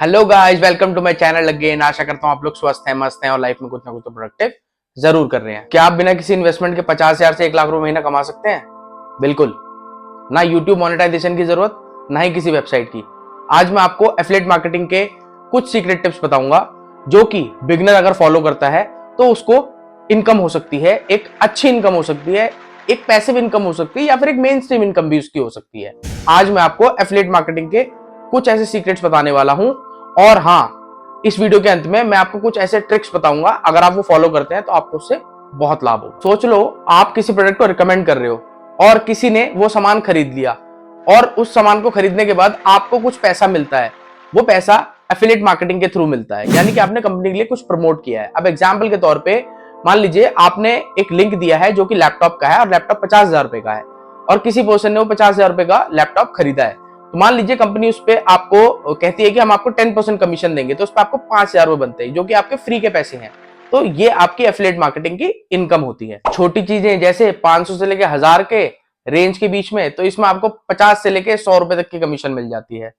Hello guys, welcome to my channel again. आशा करता हूँ आप लोग स्वस्थ हैं, मस्त हैं और लाइफ में कुछ ना कुछ तो प्रोडक्टिव जरूर कर रहे हैं। क्या आप बिना किसी इन्वेस्टमेंट के 50,000 से 1 लाख रुपए महीना कमा सकते हैं? बिल्कुल। ना यूट्यूब मोनेटाइजेशन की जरूरत, ना ही किसी वेबसाइट की। आज मैं आपको एफिलिएट मार्केटिंग के कुछ सीक्रेट टिप्स बताऊंगा जो कि बिगनर अगर फॉलो करता है तो उसको इनकम हो सकती है, एक अच्छी इनकम हो सकती है, एक पैसिव इनकम हो सकती है या फिर एक मेन स्ट्रीम इनकम भी उसकी हो सकती है। आज मैं आपको एफिलिएट मार्केटिंग के कुछ ऐसे सीक्रेट्स बताने वाला हूं और हाँ, इस वीडियो के अंत में मैं आपको कुछ ऐसे ट्रिक्स बताऊंगा, अगर आप वो फॉलो करते हैं तो आपको उससे बहुत लाभ हो। सोच लो आप किसी प्रोडक्ट को रिकमेंड कर रहे हो और किसी ने वो सामान खरीद लिया और उस सामान को खरीदने के बाद आपको कुछ पैसा मिलता है। वो पैसा एफिलिएट मार्केटिंग के थ्रू मिलता है, यानी कि आपने कंपनी के लिए कुछ प्रमोट किया है। अब एग्जाम्पल के तौर पे मान लीजिए आपने एक लिंक दिया है जो कि लैपटॉप का है और लैपटॉप 50,000 रुपए का है और किसी पर्सन ने वो 50,000 रुपए का लैपटॉप खरीदा है। तो मान लीजिए कंपनी उस पर आपको कहती है कि हम आपको 10% कमीशन देंगे, तो उस पर आपको 5,000 रुपए बनते हैं जो कि आपके फ्री के पैसे हैं। तो ये आपकी एफिलिएट मार्केटिंग की इनकम होती है। छोटी चीजें जैसे 500 से लेकर 1000 के रेंज के बीच में, तो इसमें आपको 50 से लेकर 100 रुपए तक की कमीशन मिल जाती है।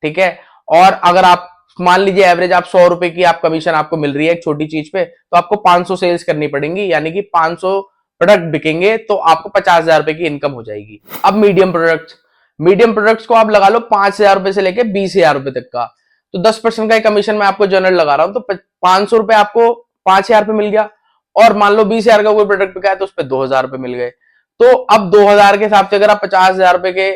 ठीक है। और अगर आप मान लीजिए एवरेज आप 100 रुपए की आप कमीशन आपको मिल रही है एक छोटी चीज पे, तो आपको 500 सेल्स करनी पड़ेंगी, यानी कि 500 प्रोडक्ट बिकेंगे तो आपको 50,000 रुपए की इनकम हो जाएगी। अब मीडियम प्रोडक्ट्स को आप लगा लो 5,000 रुपए से लेके 20,000 रुपए तक का, तो 10% का कमीशन मैं आपको जनरल लगा रहा हूं, तो 500 रुपए आपको 5,000 रुपए मिल गया। और मान लो 20,000 का कोई प्रोडक्ट बिका है तो उस पर 2,000 रुपए मिल गए। तो अब 2,000 के हिसाब से अगर आप 50,000 रुपए के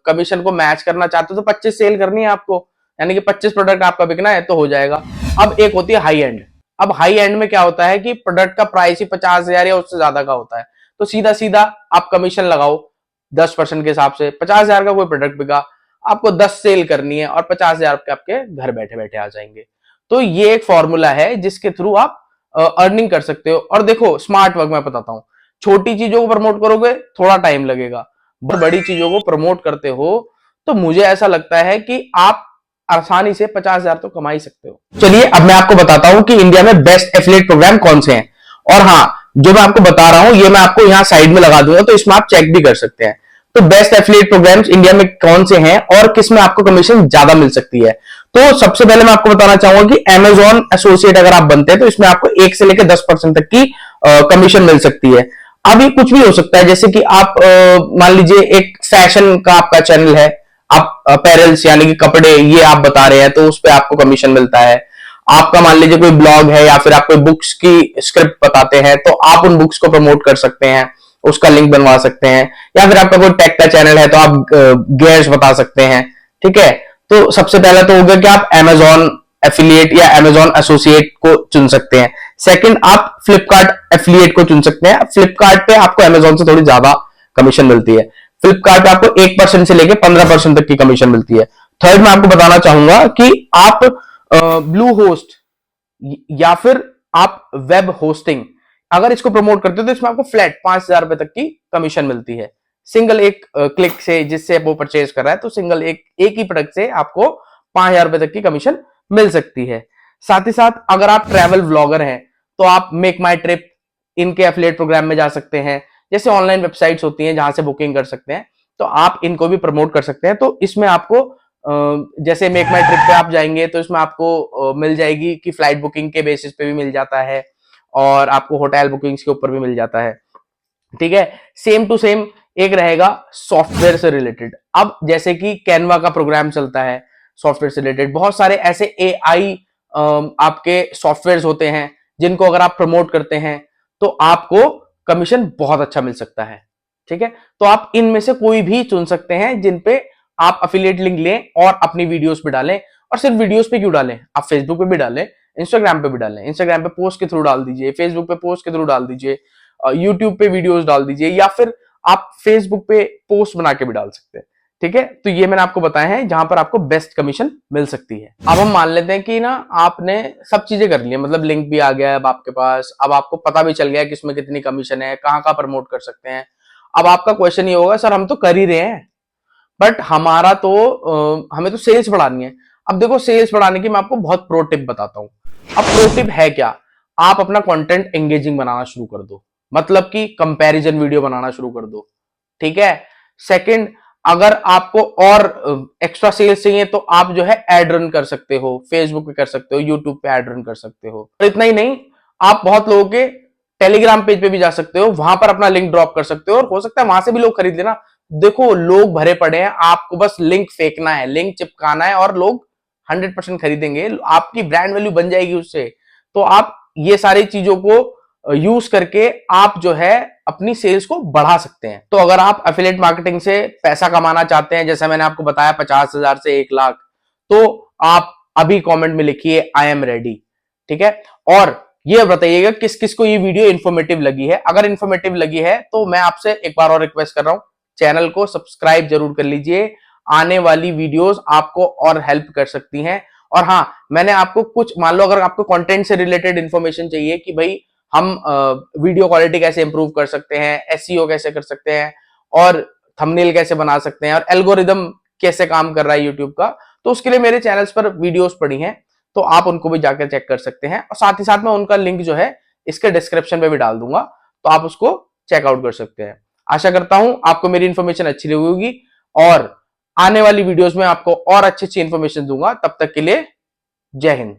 कमीशन को मैच करना चाहते हो तो 25 सेल करनी है आपको, यानी कि 25 प्रोडक्ट आपका बिकना है तो हो जाएगा। अब एक होती है हाई एंड। अब हाई एंड में क्या होता है कि प्रोडक्ट का प्राइस ही 50,000 या उससे ज्यादा का होता है, तो सीधा सीधा आप कमीशन लगाओ 10% के हिसाब से। 50,000 का कोई प्रोडक्ट बिका, आपको 10 सेल करनी है और 50,000 आपके घर बैठे बैठे आ जाएंगे। तो ये एक फॉर्मूला है जिसके थ्रू आप अर्निंग कर सकते हो। और देखो स्मार्ट वर्क मैं बताता हूं, छोटी चीजों को प्रमोट करोगे थोड़ा टाइम लगेगा, बड़ी चीजों को प्रमोट करते हो तो मुझे ऐसा लगता है कि आप आसानी से 50,000 तो कमा ही सकते हो। चलिए अब मैं आपको बताता हूं कि इंडिया में बेस्ट एफिलिएट प्रोग्राम कौन से हैं। और हाँ, जो मैं आपको बता रहा हूं ये मैं आपको यहां साइड में लगा दूंगा, तो इसमें आप चेक भी कर सकते हैं। तो बेस्ट एफिलिएट प्रोग्राम्स इंडिया में कौन से हैं और किसमें आपको कमीशन ज्यादा मिल सकती है। तो सबसे पहले मैं आपको बताना चाहूंगा कि Amazon एसोसिएट अगर आप बनते हैं तो इसमें आपको 1 से लेकर 10% तक की कमीशन मिल सकती है। अब ये कुछ भी हो सकता है, जैसे कि आप मान लीजिए एक फैशन का आपका चैनल है, आप अपैरल्स यानी कि कपड़े ये आप बता रहे हैं तो उस पर आपको कमीशन मिलता है। आपका मान लीजिए कोई ब्लॉग है या फिर आप कोई बुक्स की स्क्रिप्ट बताते हैं तो आप उन बुक्स को प्रमोट कर सकते हैं, उसका लिंक बनवा सकते हैं। या फिर आपका कोई टेक का चैनल है तो आप गियर्स बता सकते हैं। ठीक है। तो सबसे पहला तो हो गया कि आप Amazon एफिलिएट या Amazon एसोसिएट को चुन सकते हैं। सेकंड, आप फ्लिपकार्ट एफिलिएट को चुन सकते हैं। फ्लिपकार्ट पे आपको Amazon से थोड़ी ज्यादा कमीशन मिलती है। फ्लिपकार्ट पे आपको 1% से लेकर 15% तक की कमीशन मिलती है। थर्ड, मैं आपको बताना चाहूंगा कि आप ब्लू होस्ट या फिर आप वेब होस्टिंग अगर इसको प्रमोट करते हो तो इसमें आपको फ्लैट 5,000 रुपए तक की कमीशन मिलती है, सिंगल एक क्लिक से। जिससे वो परचेज कर रहा है तो सिंगल एक ही प्रोडक्ट से आपको 5,000 रुपए तक की कमीशन मिल सकती है। साथ ही साथ अगर आप ट्रैवल व्लॉगर हैं तो आप मेक माई ट्रिप इनके एफिलिएट प्रोग्राम में जा सकते हैं। जैसे ऑनलाइन वेबसाइट्स होती हैं जहां से बुकिंग कर सकते हैं, तो आप इनको भी प्रमोट कर सकते हैं। तो इसमें आपको जैसे मेक माई ट्रिप पे आप जाएंगे तो इसमें आपको मिल जाएगी कि फ्लाइट बुकिंग के बेसिस पे भी मिल जाता है और आपको होटल बुकिंग्स के ऊपर भी मिल जाता है। ठीक है। सेम टू सेम एक रहेगा सॉफ्टवेयर से रिलेटेड। अब जैसे कि कैनवा का प्रोग्राम चलता है सॉफ्टवेयर से रिलेटेड, बहुत सारे ऐसे एआई आपके सॉफ्टवेयर होते हैं जिनको अगर आप प्रमोट करते हैं तो आपको कमीशन बहुत अच्छा मिल सकता है। ठीक है। तो आप इनमें से कोई भी चुन सकते हैं जिन पे आप अफिलिएट लिंक लें और अपनी वीडियोस पे डालें। और सिर्फ वीडियोस पे क्यों डालें, आप फेसबुक पे भी डालें, इंस्टाग्राम पे भी डालें। इंस्टाग्राम पे पोस्ट के थ्रू डाल दीजिए, फेसबुक पे पोस्ट के थ्रू डाल दीजिए, यूट्यूब पे वीडियोस डाल दीजिए, या फिर आप फेसबुक पे पोस्ट बना के भी डाल सकते हैं। ठीक है। तो ये मैंने आपको बताया है जहां पर आपको बेस्ट कमीशन मिल सकती है। अब हम मान लेते हैं कि ना आपने सब चीजें कर ली है, मतलब लिंक भी आ गया है अब आपके पास, अब आपको पता भी चल गया है कि इसमें कितनी कमीशन है, कहां कहां प्रमोट कर सकते हैं। अब आपका क्वेश्चन ये होगा, सर हम तो कर ही रहे हैं बट हमारा तो हमें तो सेल्स बढ़ानी है। अब देखो सेल्स बढ़ाने की मैं आपको बहुत प्रो टिप बताता हूं। अब प्रो टिप है क्या, आप अपना कंटेंट एंगेजिंग बनाना शुरू कर दो, मतलब कि कंपैरिजन वीडियो बनाना शुरू कर दो। ठीक है। सेकंड, अगर आपको और एक्स्ट्रा सेल्स चाहिए तो आप जो है एड रन कर सकते हो, फेसबुक पे कर सकते हो, यूट्यूब पे एड रन कर सकते हो। और इतना ही नहीं, आप बहुत लोगों के टेलीग्राम पेज पे भी जा सकते हो, वहां पर अपना लिंक ड्रॉप कर सकते हो और हो सकता है वहां से भी लोग खरीद लेना। देखो लोग भरे पड़े हैं, आपको बस लिंक फेंकना है, लिंक चिपकाना है और लोग 100% खरीदेंगे, आपकी ब्रांड वैल्यू बन जाएगी उससे। तो आप ये सारी चीजों को यूज करके आप जो है अपनी सेल्स को बढ़ा सकते हैं। तो अगर आप एफिलिएट मार्केटिंग से पैसा कमाना चाहते हैं, जैसा मैंने आपको बताया 50,000 से 1 लाख, तो आप अभी कमेंट में लिखिए आई एम रेडी। ठीक है, और ये बताइएगा किस किस को ये वीडियो इंफॉर्मेटिव लगी है। अगर इंफॉर्मेटिव लगी है तो मैं आपसे एक बार और रिक्वेस्ट कर रहा हूं, चैनल को सब्सक्राइब जरूर कर लीजिए, आने वाली वीडियोस आपको और हेल्प कर सकती हैं। और हाँ, मैंने आपको कुछ, मान लो अगर आपको कंटेंट से रिलेटेड इंफॉर्मेशन चाहिए कि भाई हम वीडियो क्वालिटी कैसे इंप्रूव कर सकते हैं, एसईओ कैसे कर सकते हैं, और थंबनेल कैसे बना सकते हैं, और एल्गोरिदम कैसे काम कर रहा है यूट्यूब का, तो उसके लिए मेरे चैनल्स पर वीडियोस पड़ी हैं, तो आप उनको भी जाकर चेक कर सकते हैं। और साथ ही साथ मैं उनका लिंक जो है इसके डिस्क्रिप्शन में भी डाल दूंगा, तो आप उसको चेकआउट कर सकते हैं। आशा करता हूं आपको मेरी इंफॉर्मेशन अच्छी लगी होगी, और आने वाली वीडियोस में आपको और अच्छी अच्छी इंफॉर्मेशन दूंगा। तब तक के लिए जय हिंद।